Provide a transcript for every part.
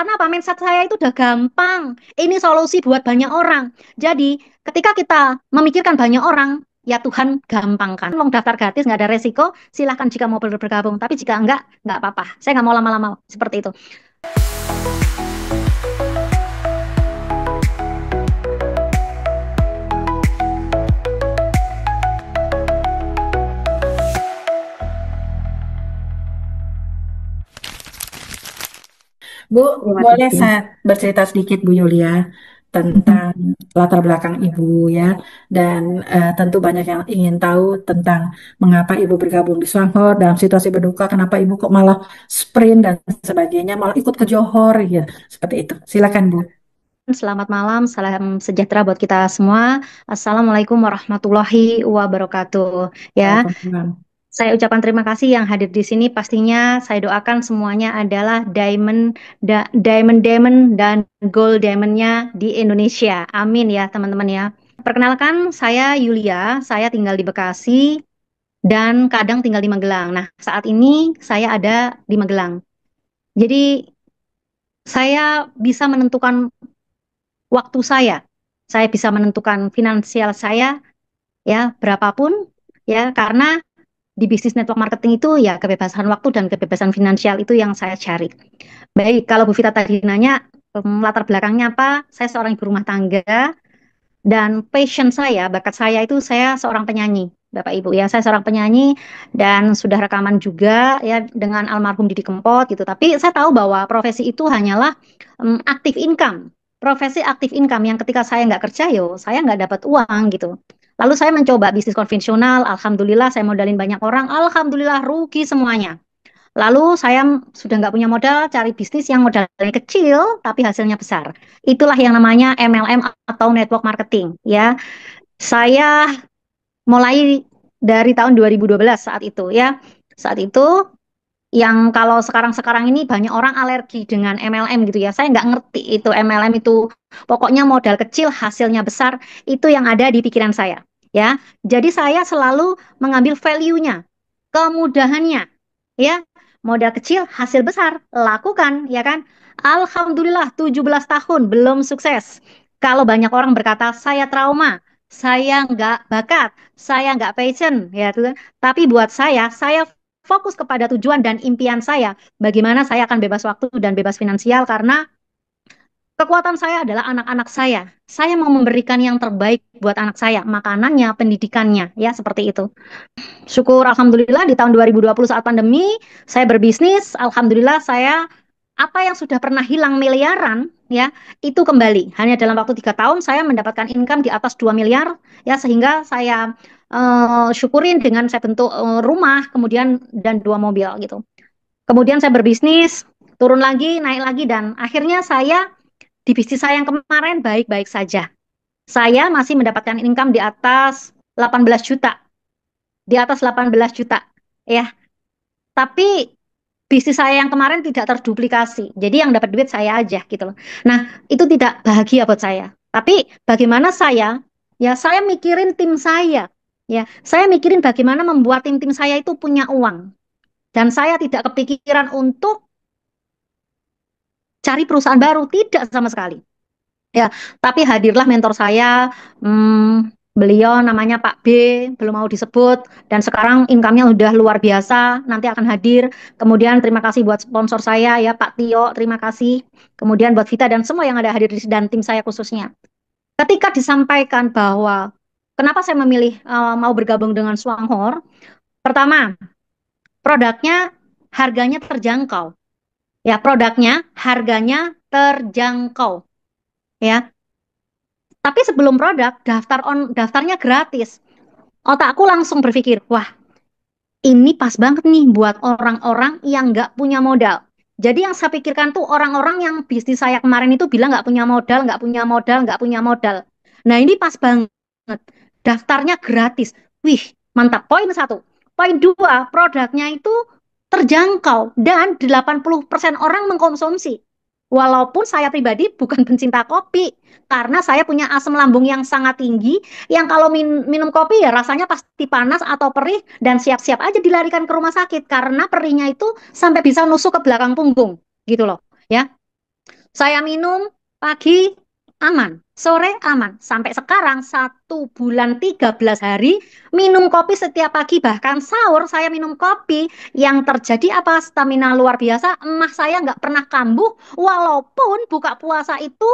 Karena apa? Mindset saya itu udah gampang. Ini solusi buat banyak orang. Jadi, ketika kita memikirkan banyak orang, ya Tuhan gampangkan. Long daftar gratis, nggak ada resiko, silahkan jika mau bergabung. Tapi jika enggak, nggak apa-apa. Saya nggak mau lama-lama seperti itu. Bu, Terima boleh kasih. saya bercerita sedikit Bu Yulia Mhm. tentang latar belakang Ibu ya, dan tentu banyak yang ingin tahu tentang mengapa Ibu bergabung di Swanghor dalam situasi berduka, kenapa Ibu kok malah sprint dan sebagainya, malah ikut ke Johor ya, seperti itu. Silakan Bu. Selamat malam, salam sejahtera buat kita semua. Assalamualaikum warahmatullahi wabarakatuh. Ya, Waalaikumsalam. saya ucapkan terima kasih yang hadir di sini. Pastinya saya doakan semuanya adalah diamond dan gold diamondnya di Indonesia. Amin ya teman-teman ya. Perkenalkan, saya Yulia. Saya tinggal di Bekasi dan kadang tinggal di Magelang. Nah, saat ini saya ada di Magelang. Jadi saya bisa menentukan waktu saya. Saya bisa menentukan finansial saya ya berapapun ya karena di bisnis network marketing itu ya kebebasan waktu dan kebebasan finansial itu yang saya cari. Baik, kalau Bu Vita tadi nanya latar belakangnya apa? Saya seorang ibu rumah tangga dan passion saya, bakat saya itu saya seorang penyanyi. Bapak Ibu ya, saya seorang penyanyi dan sudah rekaman juga ya dengan almarhum Didi Kempot gitu. Tapi saya tahu bahwa profesi itu hanyalah active income. Profesi active income yang ketika saya nggak kerja yo, saya nggak dapat uang gitu. Lalu saya mencoba bisnis konvensional, alhamdulillah saya modalin banyak orang, alhamdulillah rugi semuanya. Lalu saya sudah nggak punya modal, cari bisnis yang modalnya kecil tapi hasilnya besar. Itulah yang namanya MLM atau network marketing ya. Saya mulai dari tahun 2012 saat itu ya. Saat itu yang kalau sekarang-sekarang ini banyak orang alergi dengan MLM gitu ya. Saya nggak ngerti itu MLM itu. Pokoknya modal kecil hasilnya besar itu yang ada di pikiran saya ya. Jadi saya selalu mengambil value-nya, kemudahannya ya. Modal kecil hasil besar, lakukan ya kan. Alhamdulillah 17 tahun belum sukses. Kalau banyak orang berkata saya trauma, saya nggak bakat, saya nggak passion ya tuh. Tapi buat saya fokus kepada tujuan dan impian saya. Bagaimana saya akan bebas waktu dan bebas finansial karena kekuatan saya adalah anak-anak saya. Saya mau memberikan yang terbaik buat anak saya, makanannya, pendidikannya, ya seperti itu. Syukur Alhamdulillah di tahun 2020 saat pandemi, saya berbisnis, Alhamdulillah saya apa yang sudah pernah hilang miliaran, ya itu kembali. Hanya dalam waktu 3 tahun saya mendapatkan income di atas 2 miliar, ya sehingga saya syukurin dengan saya bentuk rumah, kemudian dan 2 mobil gitu. Kemudian saya berbisnis, turun lagi, naik lagi, dan akhirnya saya di bisnis saya yang kemarin baik-baik saja. Saya masih mendapatkan income di atas 18 juta, di atas 18 juta. Ya, tapi bisnis saya yang kemarin tidak terduplikasi. Jadi yang dapat duit saya aja gitu loh. Nah, itu tidak bahagia buat saya. Tapi bagaimana saya, ya saya mikirin tim saya. Ya, saya mikirin bagaimana membuat tim-tim saya itu punya uang. Dan saya tidak kepikiran untuk cari perusahaan baru, tidak sama sekali. Ya, tapi hadirlah mentor saya, beliau namanya Pak B, belum mau disebut, dan sekarang income-nya udah luar biasa, nanti akan hadir. Kemudian terima kasih buat sponsor saya ya Pak Tio, terima kasih. Kemudian buat Vita dan semua yang ada hadir dan tim saya khususnya. Ketika disampaikan bahwa kenapa saya memilih mau bergabung dengan Swanghor, pertama, produknya harganya terjangkau. Ya, produknya harganya terjangkau. Ya, tapi sebelum produk, daftarnya gratis. Otakku langsung berpikir, wah ini pas banget nih buat orang-orang yang nggak punya modal. Jadi yang saya pikirkan tuh orang-orang yang bisnis saya kemarin itu bilang nggak punya modal, nggak punya modal, nggak punya modal. Nah ini pas banget. Daftarnya gratis. Wih, mantap. Poin satu. Poin dua, produknya itu terjangkau dan 80% orang mengkonsumsi. Walaupun saya pribadi bukan pencinta kopi, karena saya punya asam lambung yang sangat tinggi, yang kalau minum kopi ya rasanya pasti panas atau perih, dan siap-siap aja dilarikan ke rumah sakit, karena perihnya itu sampai bisa nusuk ke belakang punggung, gitu loh. Ya, Saya minum pagi aman, sore aman. Sampai sekarang 1 bulan 13 hari minum kopi setiap pagi. Bahkan sahur saya minum kopi. Yang terjadi apa? Stamina luar biasa. Emah saya nggak pernah kambuh. Walaupun buka puasa itu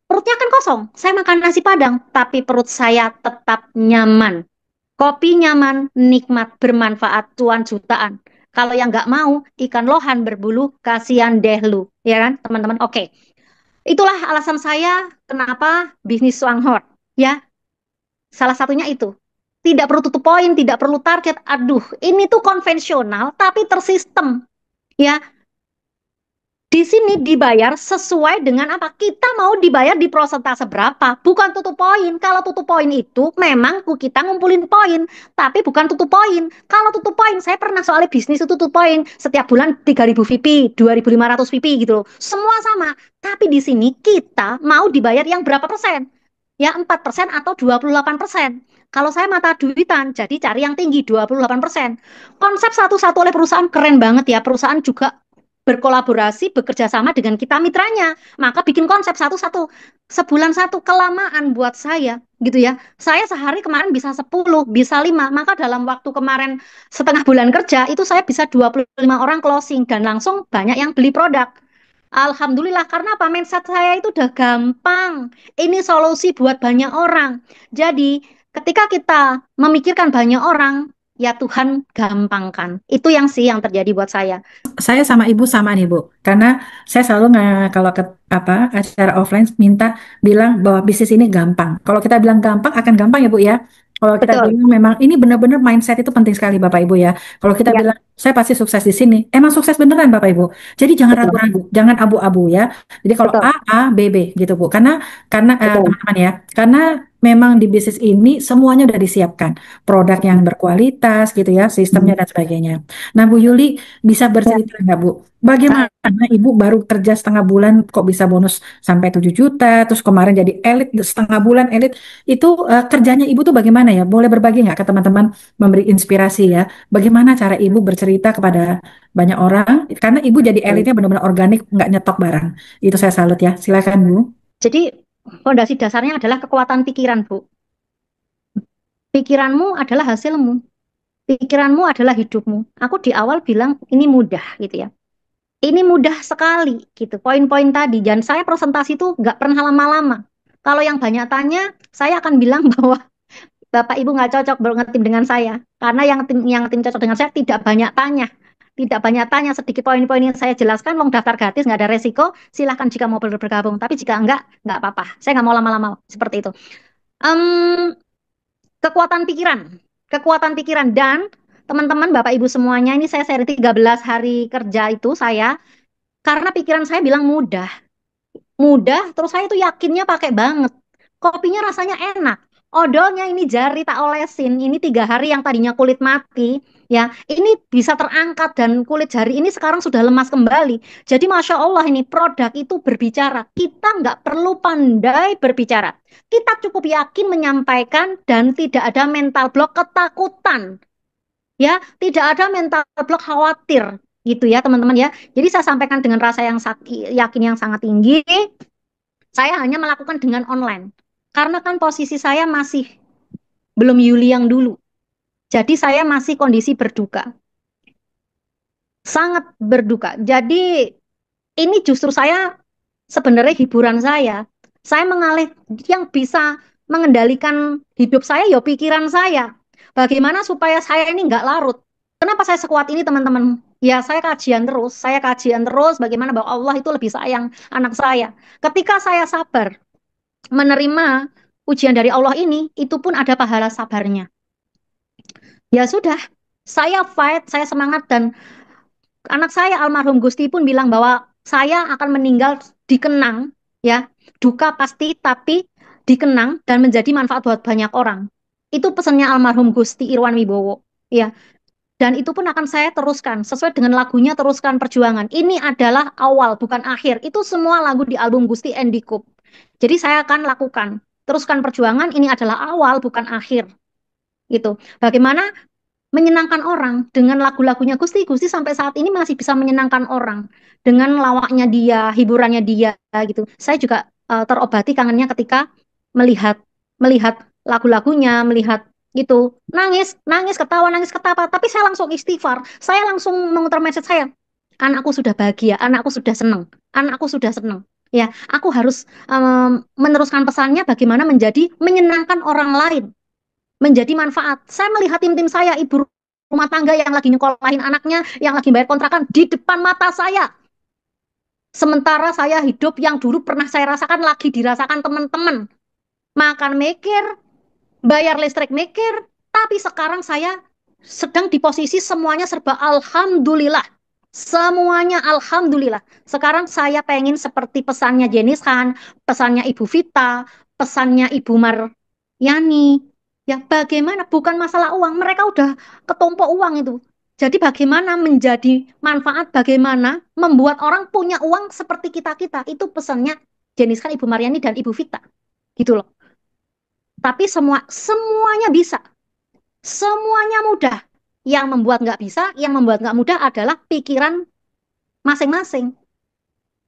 perutnya kan kosong. Saya makan nasi Padang, tapi perut saya tetap nyaman. Kopi nyaman, nikmat, bermanfaat, cuan jutaan. Kalau yang nggak mau, ikan lohan berbulu, kasihan deh lu. Ya kan, teman-teman? Oke. Itulah alasan saya kenapa bisnis Swanghorse. Ya, salah satunya itu. Tidak perlu tutup poin, tidak perlu target. Aduh, ini tuh konvensional tapi tersistem. Ya, di sini dibayar sesuai dengan apa? Kita mau dibayar di prosentase berapa? Bukan tutup poin. Kalau tutup poin itu memang kita ngumpulin poin, tapi bukan tutup poin. Kalau tutup poin, saya pernah soalnya bisnis itu tutup poin. Setiap bulan 3.000 VP, 2.500 VP gitu loh. Semua sama. Tapi di sini kita mau dibayar yang berapa persen? Ya 4% atau 28%. Kalau saya mata duitan, jadi cari yang tinggi 28%. Konsep satu-satu oleh perusahaan keren banget ya. Perusahaan juga berkolaborasi, bekerja sama dengan kita mitranya. Maka bikin konsep satu-satu. Sebulan satu, kelamaan buat saya. Gitu ya. Saya sehari kemarin bisa 10, bisa 5. Maka dalam waktu kemarin setengah bulan kerja, itu saya bisa 25 orang closing. Dan langsung banyak yang beli produk. Alhamdulillah, karena apa? Mindset saya itu udah gampang. Ini solusi buat banyak orang. Jadi, ketika kita memikirkan banyak orang, ya Tuhan gampangkan. Itu yang sih yang terjadi buat saya. Saya sama ibu sama nih bu, karena saya selalu nggak kalau ke apa acara offline minta bilang bahwa bisnis ini gampang. Kalau kita bilang gampang akan gampang ya bu ya. Kalau kita Betul. bilang memang ini benar-benar mindset itu penting sekali bapak ibu ya. Kalau kita Ya, bilang saya pasti sukses di sini, emang sukses beneran bapak ibu. Jadi jangan betul. ragu-ragu, jangan abu-abu ya. Jadi kalau Betul. A B B gitu bu, karena Betul. teman-teman ya, karena memang di bisnis ini semuanya udah disiapkan, produk yang berkualitas gitu ya, sistemnya dan sebagainya. Nah Bu Yuli bisa Ya, bercerita nggak Bu? Bagaimana Ibu baru kerja setengah bulan kok bisa bonus sampai 7 juta, terus kemarin jadi elit setengah bulan elit, itu kerjanya Ibu tuh bagaimana ya? Boleh berbagi nggak ke teman-teman memberi inspirasi ya? Bagaimana cara Ibu bercerita kepada banyak orang? Karena Ibu jadi betul. elitnya benar-benar organik, nggak nyetok barang. Itu saya salut ya. Silakan Bu. Jadi, fondasi dasarnya adalah kekuatan pikiran, Bu. Pikiranmu adalah hasilmu. Pikiranmu adalah hidupmu. Aku di awal bilang ini mudah gitu ya. Ini mudah sekali gitu. Poin-poin tadi. Dan saya presentasi itu nggak pernah lama-lama. Kalau yang banyak tanya, saya akan bilang bahwa Bapak Ibu nggak cocok ngetim dengan saya. Karena yang tim cocok dengan saya tidak banyak tanya. Tidak banyak tanya, sedikit poin-poin yang saya jelaskan, long daftar gratis, nggak ada resiko, silahkan jika mau bergabung. Tapi jika enggak, nggak apa-apa. Saya nggak mau lama-lama, seperti itu. Em, kekuatan pikiran. Kekuatan pikiran. Dan teman-teman, Bapak Ibu semuanya, ini saya seri 13 hari kerja itu saya, karena pikiran saya bilang mudah. Mudah, terus saya tuh yakinnya pakai banget. Kopinya rasanya enak. Odolnya ini jari tak olesin. Ini 3 hari yang tadinya kulit mati, ya ini bisa terangkat dan kulit jari ini sekarang sudah lemas kembali. Jadi Masya Allah ini produk itu berbicara. Kita nggak perlu pandai berbicara. Kita cukup yakin menyampaikan dan tidak ada mental block ketakutan. Ya, tidak ada mental block khawatir gitu ya teman-teman ya. Jadi saya sampaikan dengan rasa yang yakin yang sangat tinggi. Saya hanya melakukan dengan online. Karena kan posisi saya masih belum Yuli yang dulu. Jadi saya masih kondisi berduka. Sangat berduka. Jadi ini justru saya sebenarnya hiburan saya. Saya mengalih yang bisa mengendalikan hidup saya ya pikiran saya. Bagaimana supaya saya ini nggak larut. Kenapa saya sekuat ini teman-teman? Ya saya kajian terus bagaimana bahwa Allah itu lebih sayang anak saya. Ketika saya sabar menerima ujian dari Allah ini, itu pun ada pahala sabarnya. Ya sudah, saya fight, saya semangat dan anak saya almarhum Gusti pun bilang bahwa saya akan meninggal dikenang, ya duka pasti tapi dikenang dan menjadi manfaat buat banyak orang. Itu pesannya almarhum Gusti Irwan Wibowo, ya. Dan itu pun akan saya teruskan sesuai dengan lagunya teruskan perjuangan. Ini adalah awal bukan akhir. Itu semua lagu di album Gusti Andy Coop. Jadi saya akan lakukan teruskan perjuangan. Ini adalah awal bukan akhir. Gitu. Bagaimana menyenangkan orang dengan lagu-lagunya Gusti. Gusti sampai saat ini masih bisa menyenangkan orang dengan lawaknya dia, hiburannya dia gitu. Saya juga terobati kangennya ketika melihat melihat lagu-lagunya, melihat gitu, nangis, nangis ketawa, tapi saya langsung istighfar. Saya langsung memutar mindset saya. Anakku sudah bahagia, anakku sudah senang, anakku sudah senang. Ya, aku harus meneruskan pesannya bagaimana menjadi menyenangkan orang lain, menjadi manfaat. Saya melihat tim-tim saya, ibu rumah tangga yang lagi nyekolahin anaknya, yang lagi bayar kontrakan di depan mata saya. Sementara saya hidup yang dulu pernah saya rasakan lagi dirasakan teman-teman. Makan mikir, bayar listrik mikir, tapi sekarang saya sedang di posisi semuanya serba alhamdulillah. Semuanya alhamdulillah. Sekarang saya pengen seperti pesannya Jenis Khan, pesannya Ibu Vita, pesannya Ibu Maryani. Ya bagaimana? Bukan masalah uang. Mereka udah ketumpuk uang itu. Jadi bagaimana menjadi manfaat, bagaimana membuat orang punya uang seperti kita-kita. Itu pesannya Jenis Khan, Ibu Maryani, dan Ibu Vita. Gitu loh. Tapi semuanya bisa. Semuanya mudah. Yang membuat nggak bisa, yang membuat nggak mudah adalah pikiran masing-masing.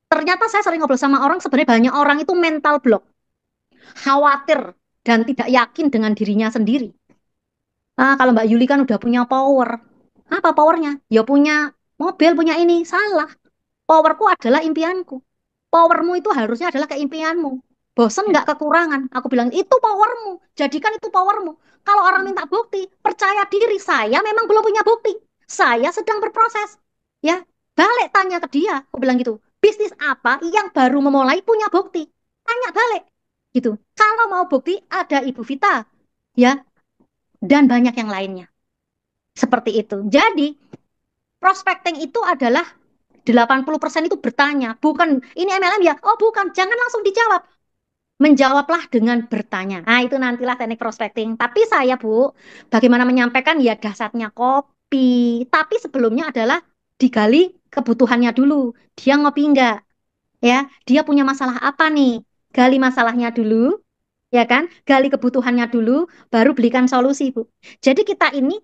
Ternyata saya sering ngobrol sama orang, sebenarnya banyak orang itu mental block, khawatir, dan tidak yakin dengan dirinya sendiri. Ah, kalau Mbak Yuli kan udah punya power. Apa powernya? Ya punya mobil, punya ini. Salah. Powerku adalah impianku. Powermu itu harusnya adalah keimpianmu. Bosen nggak kekurangan. Aku bilang, itu powermu. Jadikan itu powermu. Kalau orang minta bukti, percaya diri. Saya memang belum punya bukti. Saya sedang berproses. Ya, balik tanya ke dia. Aku bilang gitu. Bisnis apa yang baru memulai punya bukti? Tanya balik. Gitu. Kalau mau bukti, ada Ibu Vita. Ya, dan banyak yang lainnya. Seperti itu. Jadi, prospecting itu adalah 80% itu bertanya, bukan ini MLM ya? Oh, bukan, jangan langsung dijawab. Menjawablah dengan bertanya. Nah, itu nantilah teknik prospecting. Tapi saya, Bu, bagaimana menyampaikan ya dasarnya kopi. Tapi sebelumnya adalah digali kebutuhannya dulu. Dia ngopi enggak? Ya, dia punya masalah apa nih? Gali masalahnya dulu, ya kan? Gali kebutuhannya dulu, baru belikan solusi, Bu. Jadi kita ini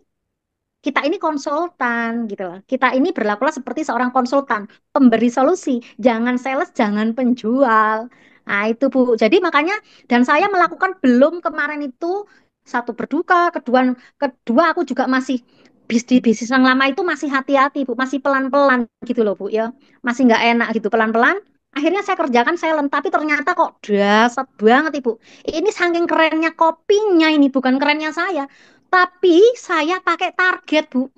konsultan gitu loh. Kita ini berlakulah seperti seorang konsultan, pemberi solusi, jangan sales, jangan penjual. Nah, itu Bu. Jadi makanya dan saya melakukan belum kemarin itu satu berduka, kedua kedua aku juga masih di bisnis yang lama itu masih hati-hati Bu, masih pelan-pelan gitu loh Bu ya. Masih nggak enak gitu pelan-pelan. Akhirnya saya kerjakan silent, tapi ternyata kok dasar banget Ibu. Ini saking kerennya kopinya ini, bukan kerennya saya. Tapi saya pakai target, Bu.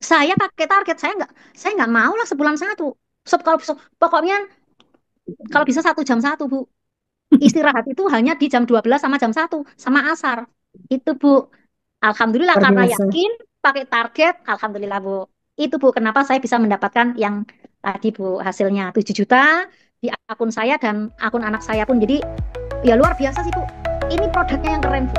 Saya pakai target. Saya nggak mau lah sebulan satu. Kalau pokoknya kalau bisa 1 jam 1, Bu. Istirahat itu hanya di jam 12 sama jam 1 sama asar. Itu, Bu. Alhamdulillah Luar karena biasa. yakin pakai target, alhamdulillah, Bu. Itu, Bu, kenapa saya bisa mendapatkan yang tadi, Bu, hasilnya 7 juta di akun saya dan akun anak saya pun. Jadi, ya luar biasa sih, Bu. Ini produknya yang keren, Bu.